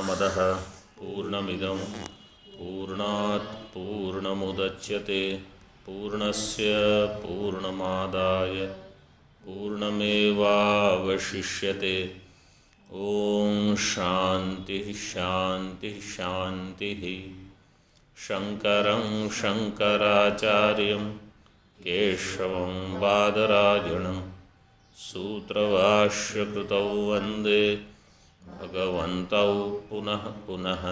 पूर्णमदः पूर्णमिदं पूर्णात् पूर्णमुदच्यते पूर्णस्य पूर्णमादाय पूर्णमेवावशिष्यते। ॐ शान्तिः शान्तिः शान्तिः। शङ्करं शङ्कराचार्यं केशवं बादरायणं सूत्रभाष्यकृतौ वन्दे भगवन्तौ पुनः पुनः।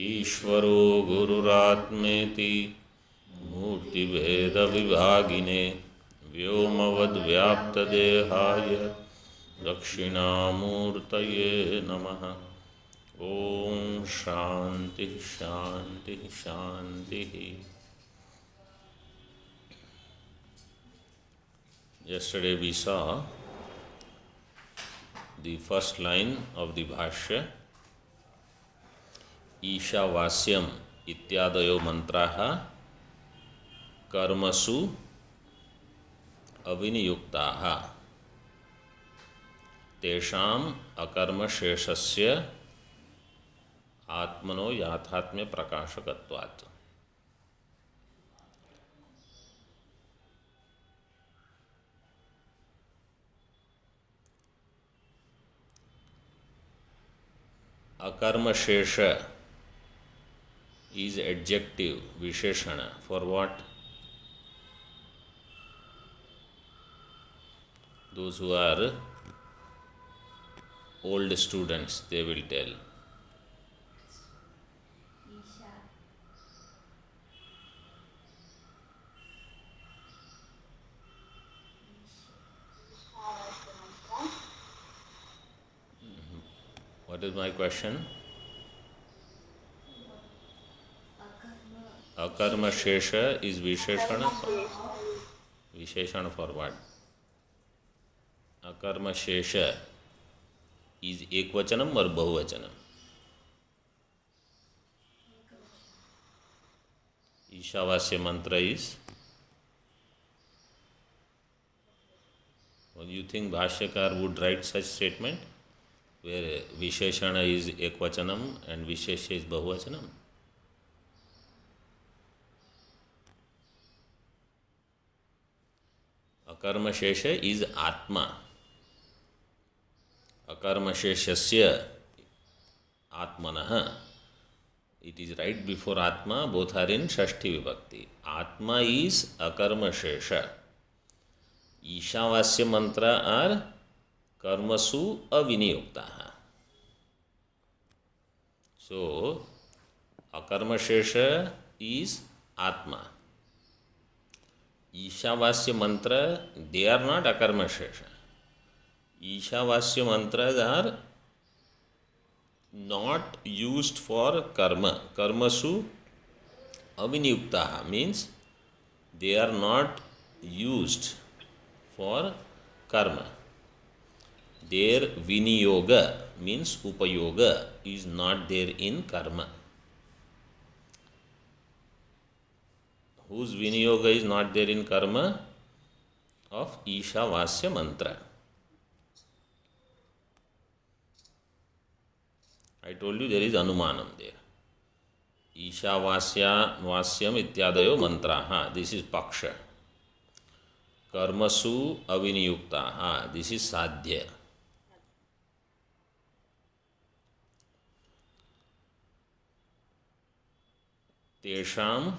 ईश्वरो गुरुरात्मेति मूर्तिभेदविभागिने व्योमवद्व्याप्तदेहाय दक्षिणामूर्तये नमः। ॐ शान्तिः शान्तिः शान्तिः। Yesterday we saw the first line of the Bhashya, Ishavasyam ityadayo mantraha कर्मसु अविनियुक्ताः तेषाम् अकर्मशेषस्य आत्मनो याथात्म्य प्रकाशकत्वात्। Akarmashesha is adjective visheshana for what? Those who are old students, they will tell. What is my question? Akarma Shesha is Visheshana. Visheshana for what? Akarma Shesha is Ekvachanam or Bahuvachanam? Ishavasya mantra is? Well, you think Bhashyakar would write such statement where Visheshana is Ekvachanam and Vishesha is Bahuvachanam? Akarma Shesha is Atma. Akarma Sheshasya Atmanaha. It is right before Atma, both are in Shashti Vibhakti. Atma is Akarma Shesha. Ishavasya mantra are Karmasu Aviniyuktaha. So, Akarma Shesha is Atma. Ishavasya mantra, they are not Akarma Shesha. Ishavasya mantras are not used for karma. Karmasu aviniyuktaha means they are not used for karma. Their viniyoga means upayoga is not there in karma. Whose viniyoga is not there in karma? Of Ishavasya mantra. I told you there is anumanam there. Ishavasya vasyam ityadayo mantraha. This is paksha. Karmasu aviniyuktaha. This is sadhya. Tesham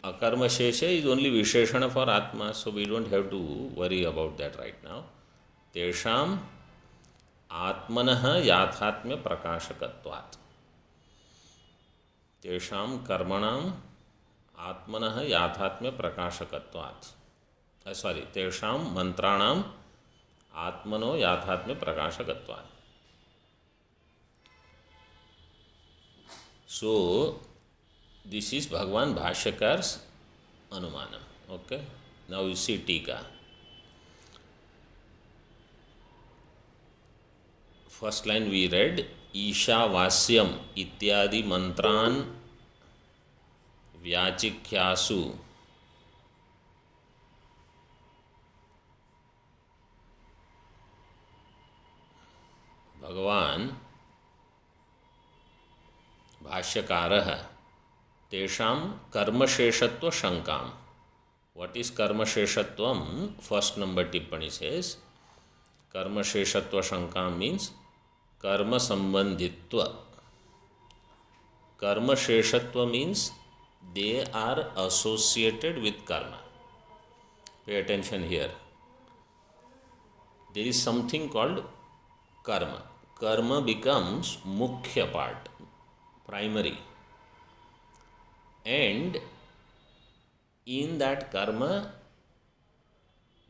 akarma shesha is only visheshana for atma, so we don't have to worry about that right now. Tesham आत्मनः याथात्म्य प्रकाशकत्वात्. तेषां कर्मणाम् आत्मनः याथात्म्य प्रकाशकत्वात्. तेषां मंत्राणाम् आत्मनो याथात्म्य प्रकाशकत्वात्. So, this is Bhagwan Bhashyakar's anumanam. Okay. Now you see Tika. First line we read, Ishavasyam ityadi mantran vyachikyasu Bhagavan भाष्यकारः तेषां कर्मशेषत्व शंकां. What is कर्मशेषत्वम? First number टिप्पणी says कर्मशेषत्व शंका means कर्म संबंधित्व. कर्मशेषत्व means they are associated with karma. Pay attention here. There is something called karma. Karma becomes mukhya part, primary. And in that karma,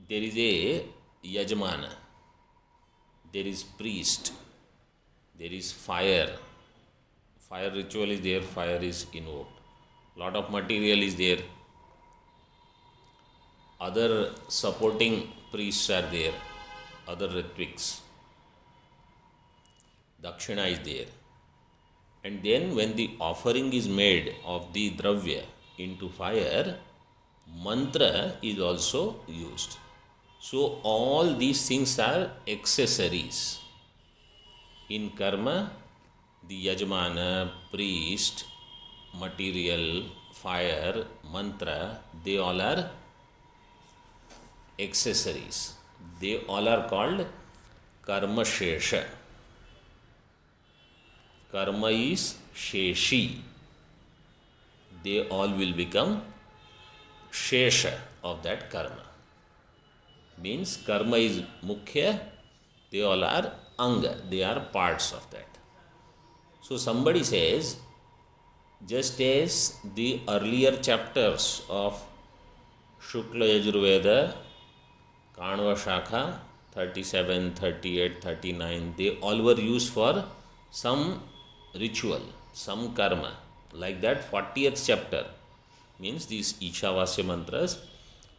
there is a yajmana, there is priest, there is fire. Fire ritual is there, fire is invoked. Lot of material is there. Other supporting priests are there, other ritviks. Dakshina is there. And then when the offering is made of the dravya into fire, mantra is also used. So all these things are accessories. In karma, the yajmana, priest, material, fire, mantra, they all are accessories. They all are called karma shesha. Karma is sheshi. They all will become shesha of that karma. Means karma is mukhya, they all are anga, they are parts of that. So somebody says, just as the earlier chapters of Shukla Yajurveda, Kanva Shakha, 37, 38, 39, they all were used for some ritual, some karma. Like that 40th chapter means these Ishavasya mantras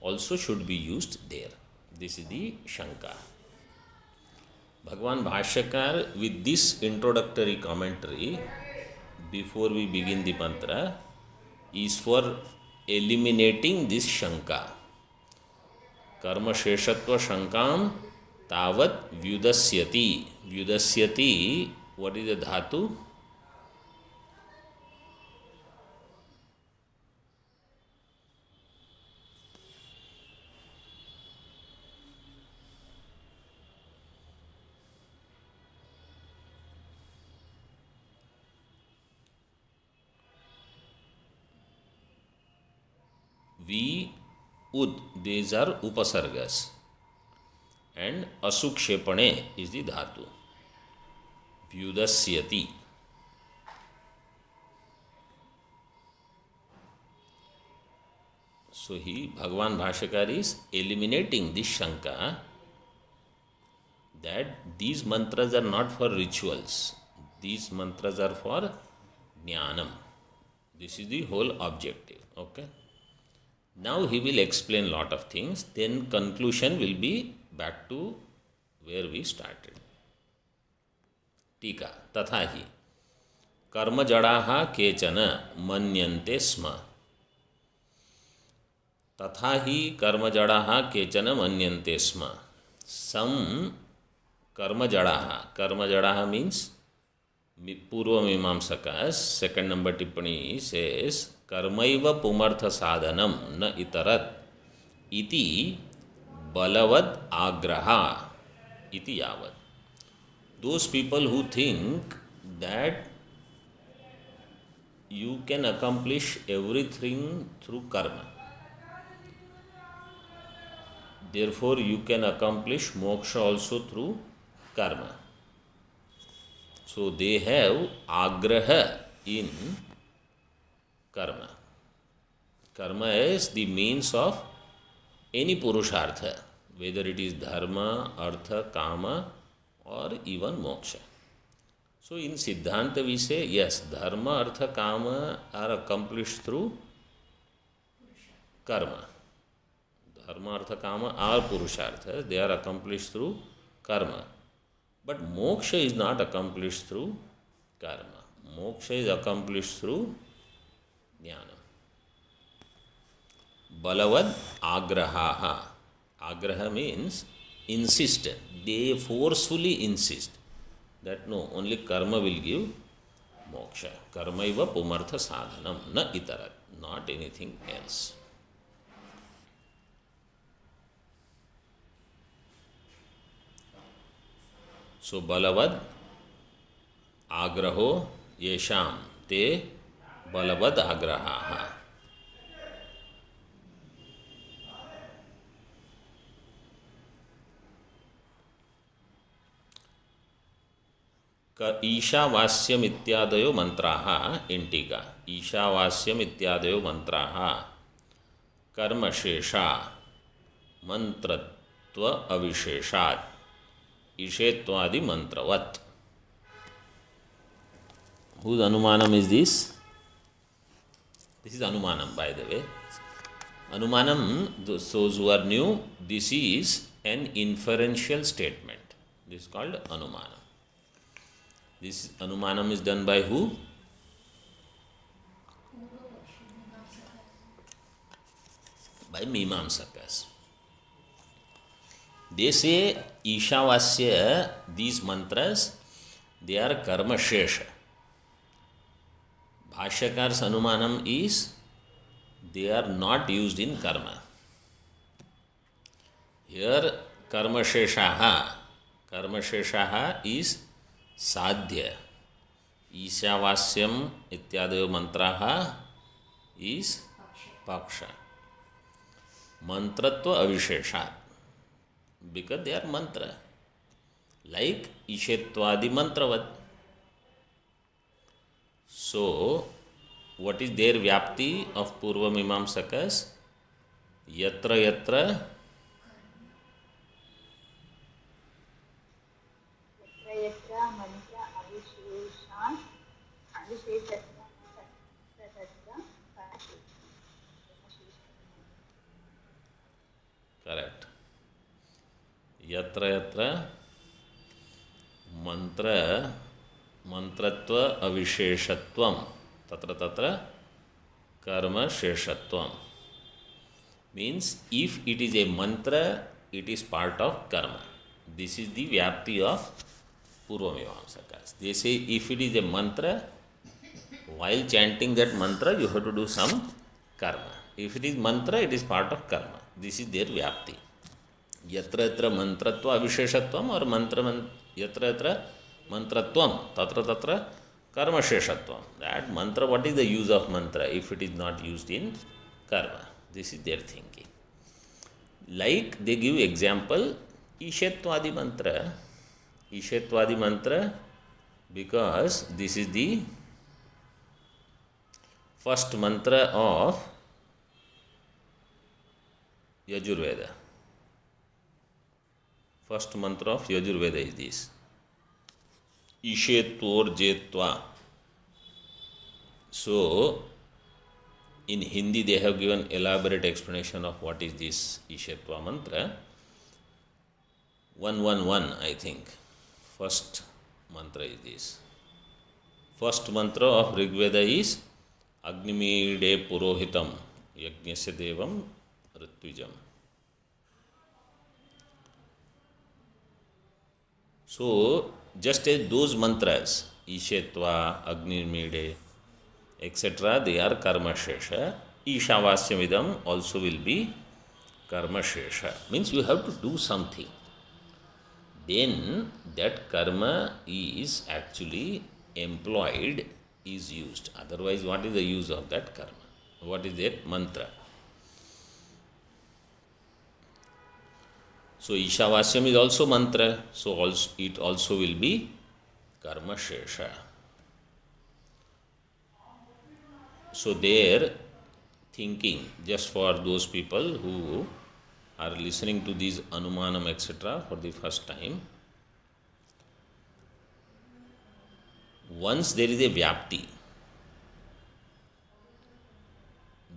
also should be used there. This is the Shanka. Bhagwan Bhashyakar, with this introductory commentary, before we begin the mantra, is for eliminating this Shanka. Karma Sheshatva Shankam Tavat Vyudasyati. Vyudasyati, what is the dhatu? V, ud, these are upasargas. And asukshepane is the dhatu. Vyudasyati. So Bhagavan Bhashyakar is eliminating this Shanka that these mantras are not for rituals. These mantras are for jnanam. This is the whole objective. Okay. Now he will explain lot of things. Then conclusion will be back to where we started. Tika. Tatha hi. Karma jadaha kechana manyante sma. Tatha hi karma jadaha kechana manyante sma. Some karma jadaha means Purva Mimamsakas, second number tippani says, Karmaiva pumartha sadhanam na itarat iti balavad agraha iti yavad. Those people who think that you can accomplish everything through karma, therefore you can accomplish moksha also through karma. So they have agraha in karma. Karma is the means of any purushartha, whether it is dharma, artha, kama, or even moksha. So in Siddhanta we say, yes, dharma, artha, kama are accomplished through karma. Dharma, artha, kama are purusharthas, they are accomplished through karma. But moksha is not accomplished through karma. Moksha is accomplished through jnana. Balavad agrahaha. Agraha means insistent. They forcefully insist that no, only karma will give moksha. Karmaiva pumartha sadhanam, na itara, not anything else. So balavad agraho yesham te balavad agraha. ईशावास्यम इत्यादयो मंत्राः इंटिका ईशावास्यम इत्यादयो मंत्राः कर्मशेषा मंत्रत्व अविशेषात् ईशेत्वादि मंत्रवत्. Whose anumanam is this? This is anumanam, by the way. Anumanam, those who are new, this is an inferential statement. This is called anumanam. This anumanam is done by who? By Mimamsakas. They say Ishavasya, these mantras, they are karma shesha. Bhashyakar's anumanam is they are not used in karma. Here karma sheshaha is sadhya. Ishavasyam ityadayo mantraha is paksha. Mantratva avisheshat, because they are mantra, like Ishetvadi mantravat. So, what is their vyapti of Purva Mimamsakas? Yatra yatra correct. Yatra yatra mantra mantratva avisheshatvam tatra tatra karma sheshatvam. Means if it is a mantra, it is part of karma. This is the vyapti of Purvamimamsakas. They say if it is a mantra, while chanting that mantra, you have to do some karma. If it is mantra, it is part of karma. This is their vyapti. Yatra yatra mantratva avisheshatvam or yatra yatra mantratvam tatra tatra karma sheshatvam. That mantra, what is the use of mantra if it is not used in karma? This is their thinking. Like they give example, Ishetvadi mantra, because this is the first mantra of Yajurveda. First mantra of Yajurveda is this. Ishetvar jetva. So, in Hindi they have given elaborate explanation of what is this Ishetva mantra. 111, I think. First mantra is this. First mantra of Rigveda is Agnimide Purohitam Yajnasya Devam Ritwijam. So, just as those mantras, Ishetva, Agnimide, etc., they are karma shesha. Ishavasyamidam also will be karma shesha. Means you have to do something. Then that karma is actually employed, is used. Otherwise, what is the use of that karma? What is that mantra? So, Ishavasyam is also mantra. So, it also will be karma shesha. So, their thinking, just for those people who are listening to these Anumanam etc. for the first time, once there is a Vyapti,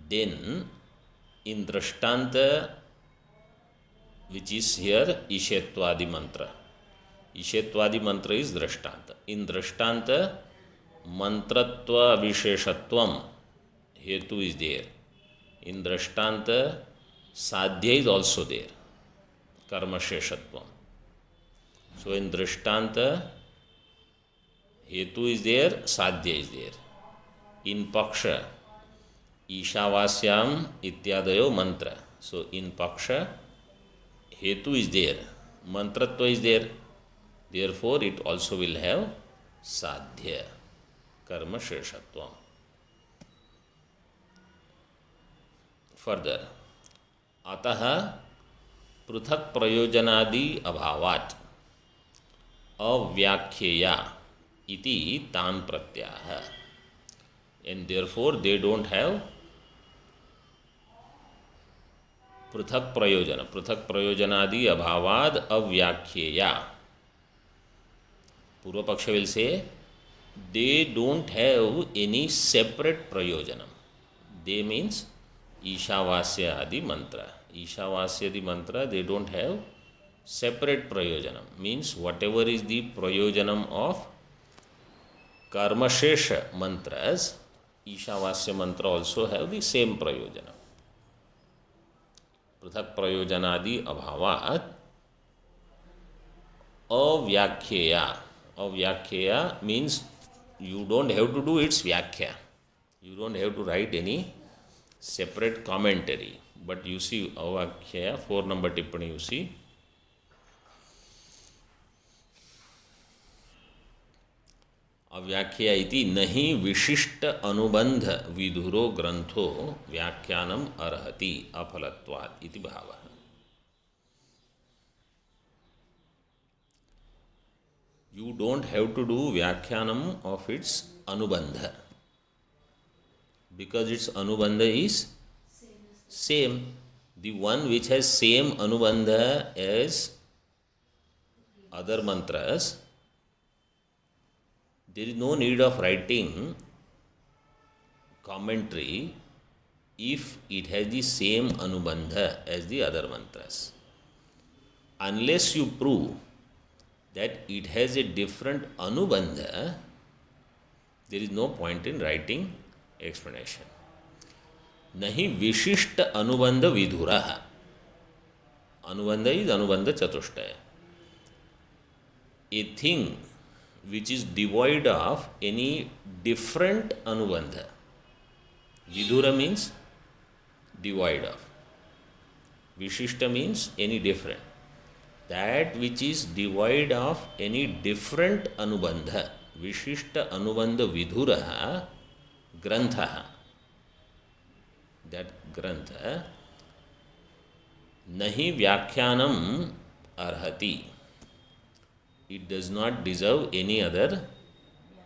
then in Drashtanta, which is here Ishetvadi mantra. Ishetvadi mantra is Drashtanta. In Drashtanta, mantratva visheshatvam hetu is there. In Drashtanta, sadhya is also there. Karma sheshatvam. So in Drashtanta, hetu is there, sadhya is there. In paksha, ईशावास्याम इत्यादयो mantra. So in paksha, hetu is there, mantratva is there. Therefore, it also will have sadhya, karma sheshatvam. Further, atah पृथक प्रयोजनादि अभावात् अव्याख्येया इति तान प्रत्याह. And therefore they don't have पृथक प्रयोजनादि अभावाद अव्याख्येया. पूर्व पक्ष will say they don't have any separate prayojanam. They means Ishavasya आदि mantra. Ishavasya the mantra, they don't have separate prayojanam. Means whatever is the prayojanam of karma shesha mantras, Ishavasya mantra also have the same prayojanam. Prithak prayojanadi abhavat avyakheya. Avyakheya means you don't have to do its vyakhya. You don't have to write any separate commentary. But you see, avakhya, 4 number tippani you see. अव्याख्या इति नहि विशिष्ट अनुबंध विधुरो ग्रंथो व्याख्यानम अर्हति अफलत्वात् इति भावः. You don't have to do व्याख्यानम of its anubandha because its anubandha is same. The one which has same anubandha as other mantras, there is no need of writing commentary if it has the same anubandha as the other mantras. Unless you prove that it has a different anubandha, there is no point in writing explanation. Nahi विशिष्ट अनुबंध विधुरः. Anubandha is anubandha chatushtaya. A thing which is devoid of any different anubandha. Vidura means devoid of. Vishishta means any different. That which is devoid of any different anubandha. Vishishta anubandha vidhuraha granthaha. That grantha nahi vyakhyanam arhati. It does not deserve any other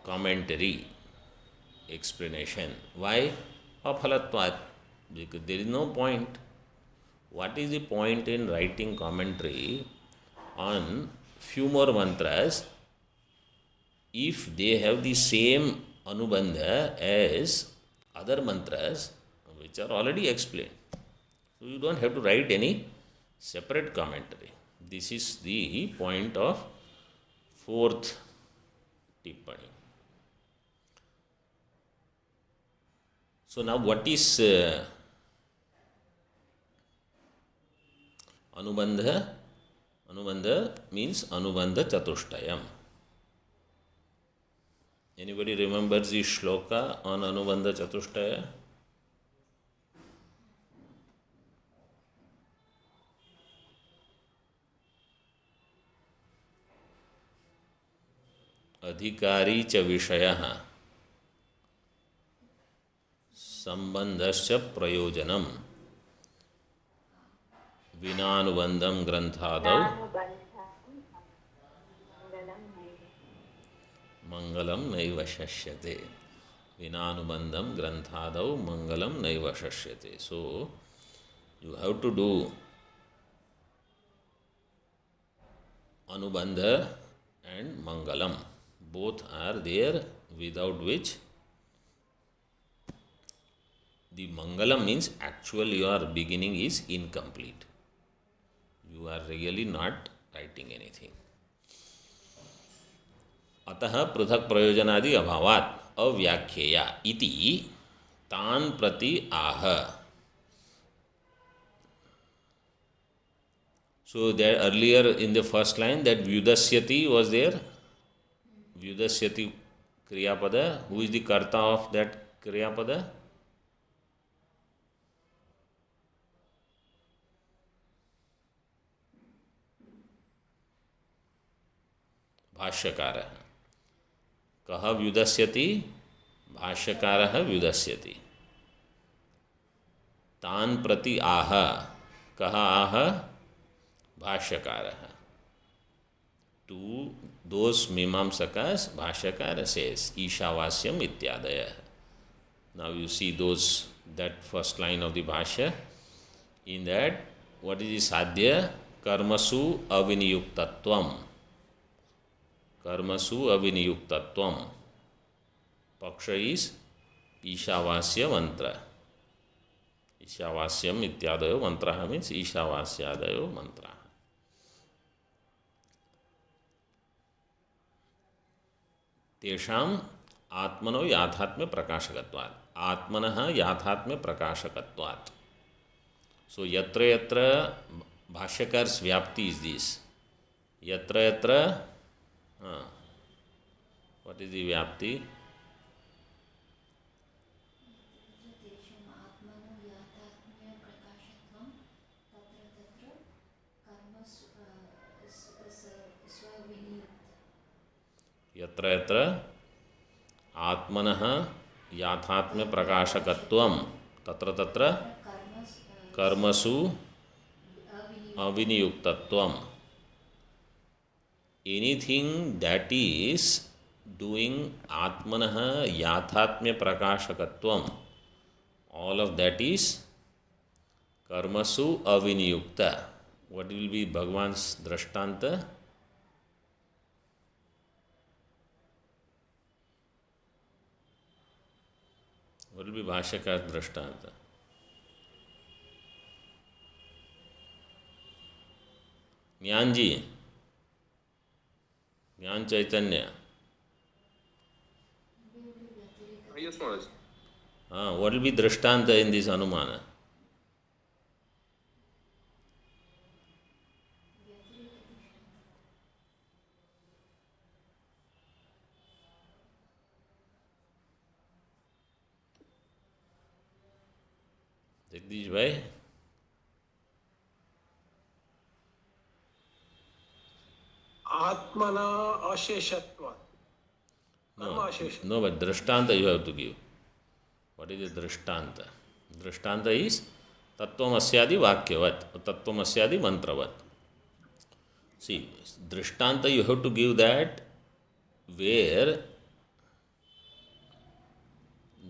commentary, explanation. Why? Aphalatvat. Because there is no point. What is the point in writing commentary on few more mantras if they have the same anubandha as other mantras which are already explained? So you don't have to write any separate commentary. This is the point of 4th tippani. So now what is anubandha? Anubandha means anubandha chatushtayam. Anybody remembers the shloka on anubandha chatushtaya? अधिकारी च विषयः संबंधस्य प्रयोजनम विनानुबंधम ग्रंथादौ मंगलम नैव शश्यते. विनानुबंधम ग्रंथादौ मंगलम नैव शश्यते. So you have to do anubandha and mangalam. Both are there, without which the mangalam means actual your beginning is incomplete. You are really not writing anything. अतः पृथक प्रयोजनादि अभावात् अव्याख्येया इति तान प्रति आह. So that earlier in the first line that vyudasyati was there. Vyudasyati Kriyapada. Who is the karta of that Kriyapada? भाष्यकारः. कः व्युदस्यति? भाष्यकारः व्युदस्यति. तान् प्रति आह. कः आह? भाष्यकारः. To those Mimamsakas, Bhashyakara says, Ishavasyam ityadaya. Now you see that first line of the Bhashya. In that, what is the Sadhya? Karmasu aviniyuktatvam. Karmasu aviniyuktatvam. Paksha is Ishavasya mantra. Ishavasyam ityadayo mantra means Ishavasyadayo mantra. तेषाम आत्मनो याथात्म्य प्रकाशकत्वात्. आत्मनः याथात्म्य प्रकाशकत्वात्. सो यत्र यत्र भाष्यकार's व्याप्ति is this. यत्र यत्र what is the व्याप्ति? यत्र यत्र आत्मनः याथात्म्य प्रकाशकत्वं तत्र तत्र कर्मसु अविनियुक्तत्वं. एनीथिंग दैट इज डूइंग आत्मनः याथात्म्य प्रकाशकत्वं, ऑल ऑफ दैट इज कर्मसु अविनियुक्त. व्हाट विल बी भगवान्स दृष्टांत? What will be Bhashyakar Drishtanta? Jnaan ji, Jnaan Chaitanya. Yes, Maharaj. What will be Drishtanta in this Anumana? Jagdish bhai? आत्मना अशेषत्वात्. No, but Drishtanta you have to give. What is the Drishtanta? Drishtanta is Tattvamasyaadi Vakyavat, Tattvamasyaadi Mantravat. See, Drishtanta you have to give that where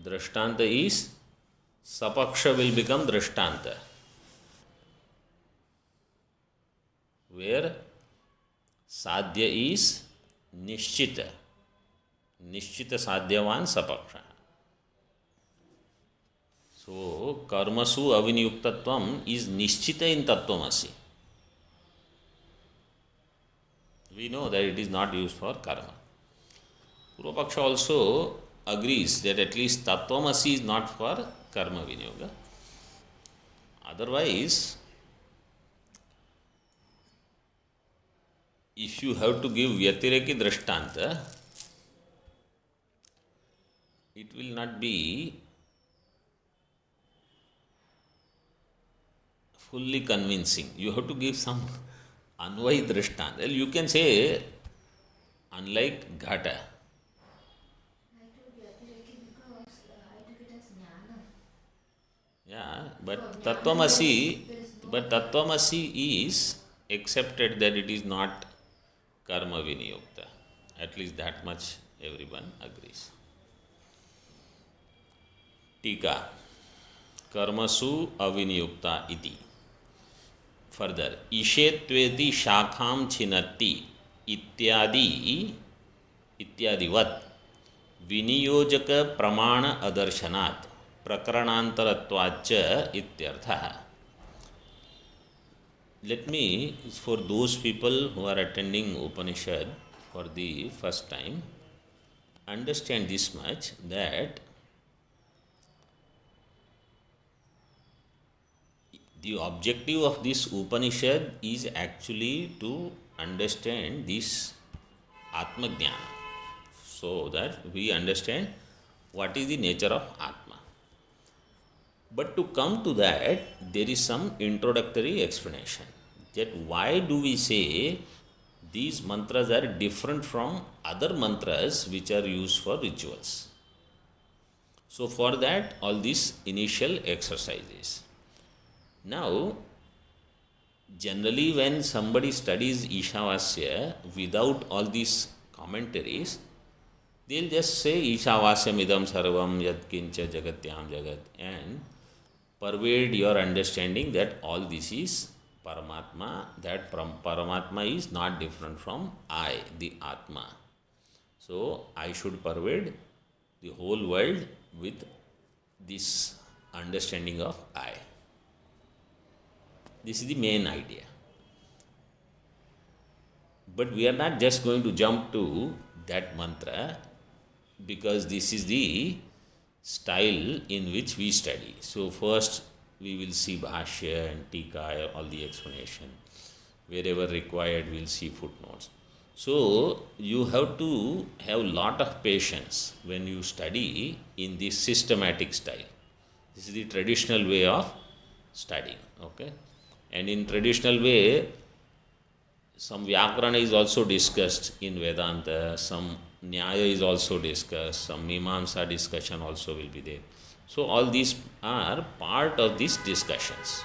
Drishtanta is Sapaksha will become Drishtanta. Where Sadhya is Nishchita. Nishchita Sadhyavan Sapaksha. So, Karmasu Aviniyuktatvam is Nishchita in Tattvamasi. We know that it is not used for karma. Purvapaksha also agrees that at least Tattvamasi is not for karma vinyoga. Otherwise, if you have to give Vyatireki Drishtanta, it will not be fully convincing. You have to give some Anvai Drishtanta. You can say, unlike Ghata. Yeah, but Tattvamasi is accepted that it is not karma viniyukta. At least that much everyone agrees. Tika. Karmasu aviniyukta iti. Further, Ishetveti shakham chinatti ityadivat viniyojaka pramana adarshanat prakaranantaratvacha ityartha. Let me, for those people who are attending Upanishad for the first time, understand this much, that the objective of this Upanishad is actually to understand this Atma Jnana. so that we understand what is the nature of Atma. But to come to that, there is some introductory explanation that why do we say these mantras are different from other mantras which are used for rituals. So, for that, all these initial exercises. Now, generally, when somebody studies Ishavasya without all these commentaries, they'll just say Ishavasyam idam sarvam yad kincha jagatyam jagat and pervade your understanding that all this is Paramatma, that Paramatma is not different from I, the Atma. So, I should pervade the whole world with this understanding of I. This is the main idea. But we are not just going to jump to that mantra because this is the style in which we study. So, first we will see Bhashya and Tika, all the explanation. Wherever required, we will see footnotes. So, you have to have lot of patience when you study in this systematic style. This is the traditional way of studying, okay? And in traditional way, some Vyakarana is also discussed in Vedanta, some Nyaya is also discussed, some Mimamsa discussion also will be there. So, all these are part of these discussions.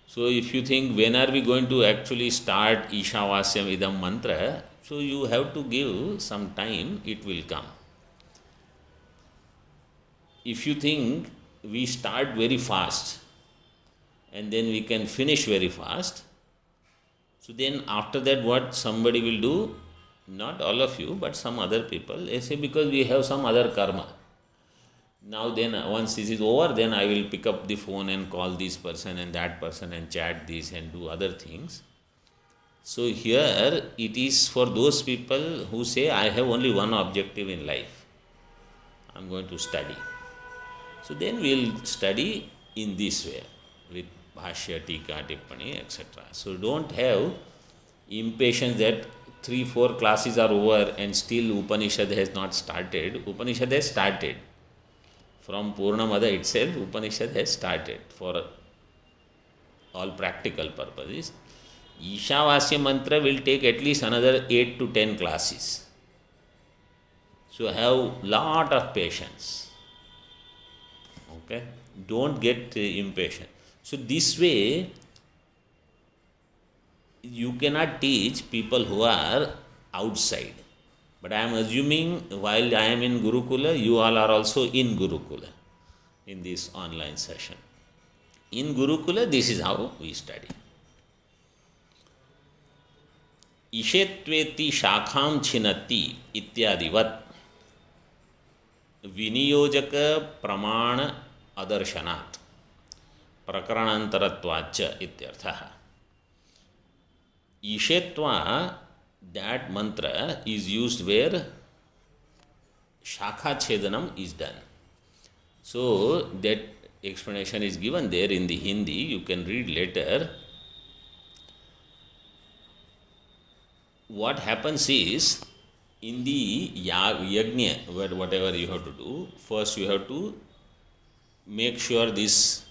So, if you think when are we going to actually start Ishavasyam idam mantra, so you have to give some time, it will come. If you think we start very fast and then we can finish very fast, so then after that what somebody will do, not all of you, but some other people, they say because we have some other karma. Now then once this is over, then I will pick up the phone and call this person and that person and chat this and do other things. So here it is for those people who say I have only one objective in life. I am going to study. So then we will study in this way with Bhashya, Tika, Tippani, etc. So don't have impatience that 3-4 classes are over and still Upanishad has not started. Upanishad has started. From Purnamada itself, Upanishad has started for all practical purposes. Ishavasya mantra will take at least another 8 to 10 classes. So have lot of patience. Okay? Don't get impatient. So this way, you cannot teach people who are outside. But I am assuming while I am in Gurukula, you all are also in Gurukula in this online session. In Gurukula, this is how we study. Ishetveti shakham chinati ityadivat viniyojaka pramana adarshanat prakaranantaratvacha ityarthaha. Ishetva, that mantra is used where Shakha Chedanam is done. So, that explanation is given there in the Hindi, you can read later. What happens is, in the Yajna, whatever you have to do, first you have to make sure this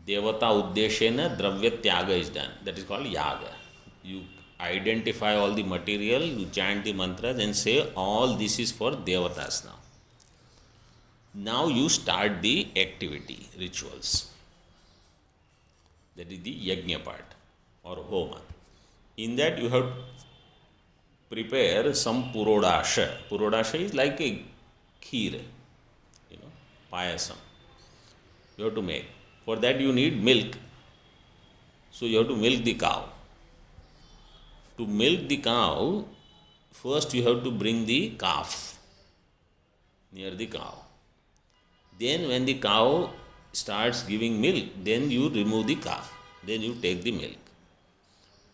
Devata Uddeshena Dravya Tyaga is done. That is called Yaga. You identify all the material, you chant the mantras and say all this is for Devatas now. Now you start the activity, rituals. That is the Yajna part or Homa. In that you have to prepare some Purodasha. Purodasha is like a kheer, payasam. You have to make. For that you need milk. So you have to milk the cow. To milk the cow, first you have to bring the calf near the cow. Then when the cow starts giving milk, then you remove the calf. Then you take the milk.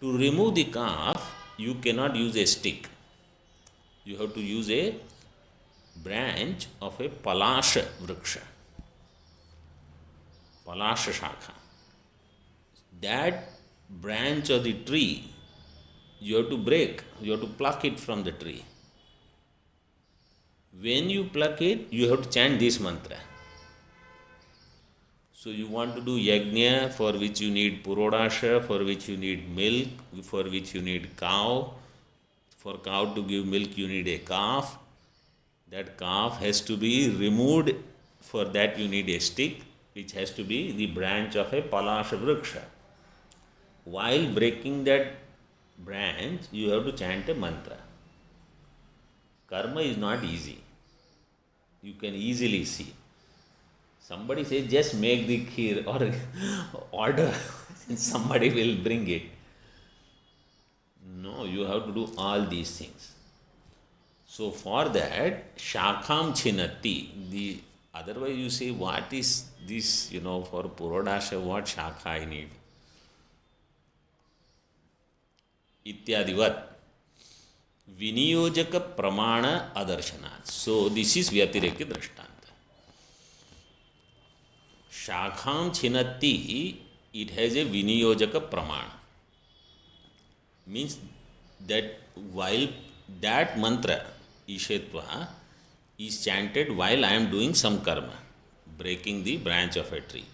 To remove the calf, you cannot use a stick. You have to use a branch of a Palasha Vriksha. Palasha Shakha. That branch of the tree you have to break, you have to pluck it from the tree. When you pluck it, you have to chant this mantra. So you want to do yajna, for which you need purodasha, for which you need milk, for which you need cow. For cow to give milk, you need a calf. That calf has to be removed. For that you need a stick, which has to be the branch of a palasha vriksha. While breaking that branch, you have to chant a mantra. Karma is not easy. You can easily see. Somebody says, just make the kheer or order, and somebody will bring it. No, you have to do all these things. So for that, shakham chinati, otherwise you say, what is this, for purodasha, what shakha I need? Ityadivat. Viniyojaka pramana adarshanath. So this is Vyatireki Drishtanta. Shakham chinati, it has a Viniyojaka pramana. Means that while that mantra, Ishetva, is chanted while I am doing some karma, breaking the branch of a tree.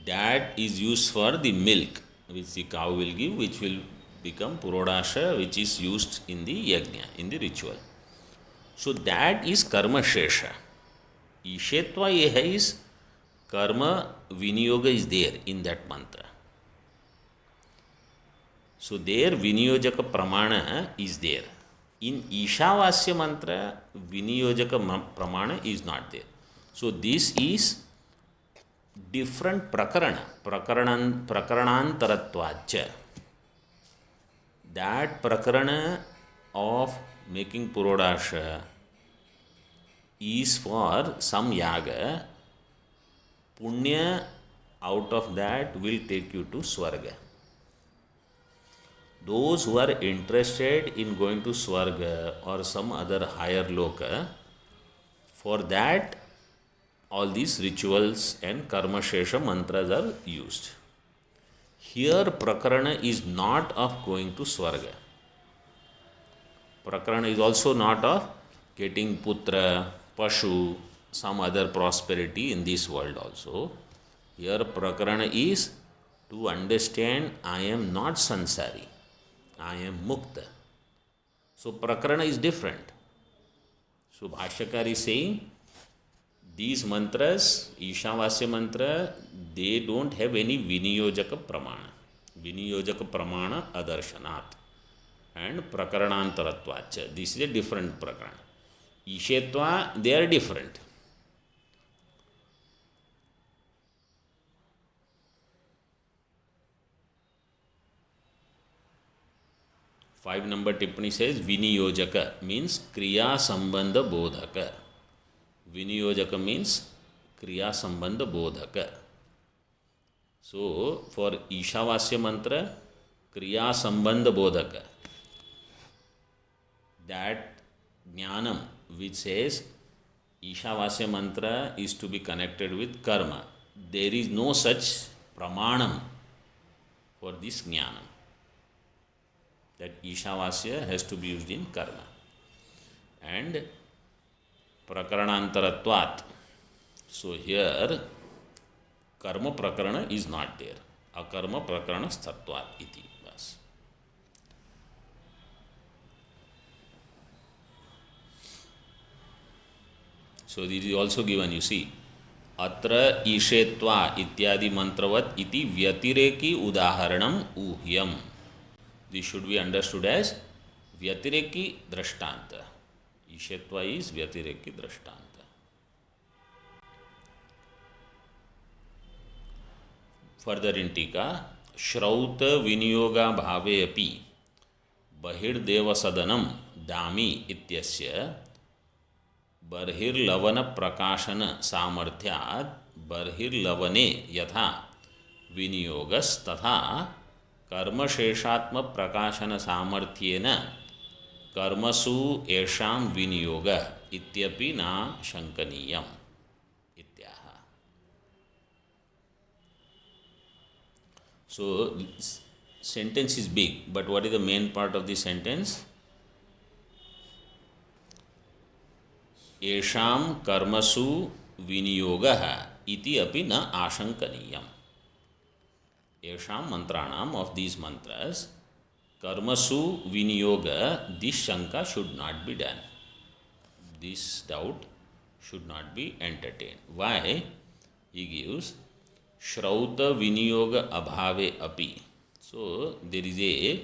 That is used for the milk, which the cow will give, which will become purodasha, which is used in the yajna, in the ritual. So that is karma shesha. Ishetva yeha is karma viniyoga is there in that mantra. So there viniyojaka pramana is there. In Ishavasya mantra, viniyojaka pramana is not there. So this is different prakarana, prakaranantaratvacha. That prakarana of making purodasha is for some yaga. Punya out of that will take you to Swarga. Those who are interested in going to Swarga or some other higher loka, for that all these rituals and karma shesha mantras are used. Here prakarana is not of going to Swarga. Prakarana is also not of getting putra, pashu, some other prosperity in this world also. Here prakarana is to understand I am not sansari, I am mukta. So prakarana is different. So Bhashyakar is saying these mantras, Ishavasya mantra, they don't have any viniyojaka pramana. Viniyojaka pramana adarshanath and prakaranantaratvacha. This is a different prakarana. Ishetva, they are different. Five number tippani says viniyojaka means kriya sambandha bodhaka. Viniyojaka means kriya sambandha bodhaka. So for Ishavasya mantra, kriya sambandha bodhaka. That jnanam which says Ishavasya mantra is to be connected with karma. There is no such pramanam for this jnanam. That Ishavasya has to be used in karma. And prakaranantaratvat. So here karma prakarana is not there. Akarma prakarana sthatvat iti. Bas. So this is also given, you see. Atra ishetva ityadi mantravat iti vyatireki udaharanam uhyam. This should be understood as Vyatireki Drashtanta. Ishetva is Vyatireki Drashtanta. Further in Tika, Shrauta Viniyoga Bhave api Bahir Sadanam Dami ityasya Barhir Lavana Prakashana Samarthyat Barhir Lavane Yatha Viniyogas Tatha कर्म शेषात्म प्रकाशन सामर्थ्येन कर्मसु येषां विनियोग इत्यपि न शंकनीयम् इत्याह. So sentence is big, but what is the main part of the sentence? येषां कर्मसु विनियोगः इति अपि न आशंकनीयम्. येषां मंत्राणाम, of these mantras, karmasu viniyoga, this shanka should not be done. This doubt should not be entertained. Why? He gives shrauta viniyoga abhave api. So there is a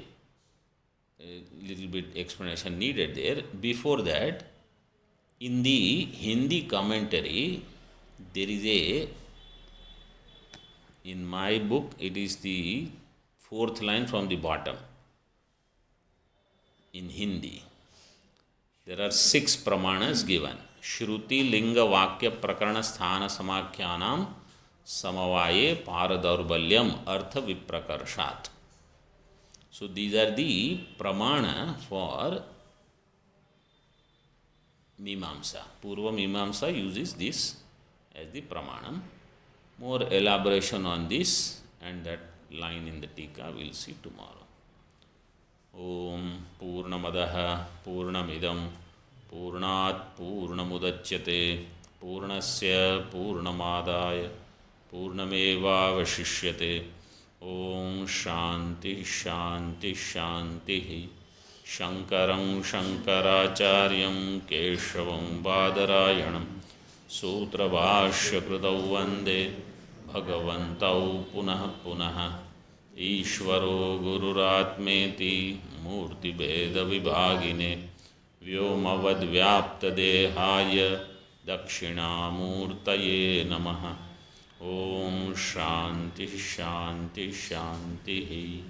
little bit explanation needed there. Before that, in the Hindi commentary, there is in my book, it is the 4th line from the bottom. In Hindi, there are 6 pramanas given. Shruti linga vakya prakarana sthana samakhyanam samavaye paradaurbhalyam artha viprakarshat. So these are the pramana for Mimamsa. Purva Mimamsa uses this as the pramanam. More elaboration on this and that line in the Tika we will see tomorrow. Om Purnamadaha Purnamidam Purnat Purnamudachyate Purnasya Purnamadaya Purnameva Vashishyate. Om Shanti Shanti Shanti. Shankaram Shankaracharyam Keshavam Badarayanam Sutrabhashya Kritau Vande Bhagavantau Punah Punah Ishvaro Gururatmeti Murti Beda Vibhagine Vyomavad Vyapta Dehaya Dakshinamurtaye Namaha. Om Shanti Shanti Shanti.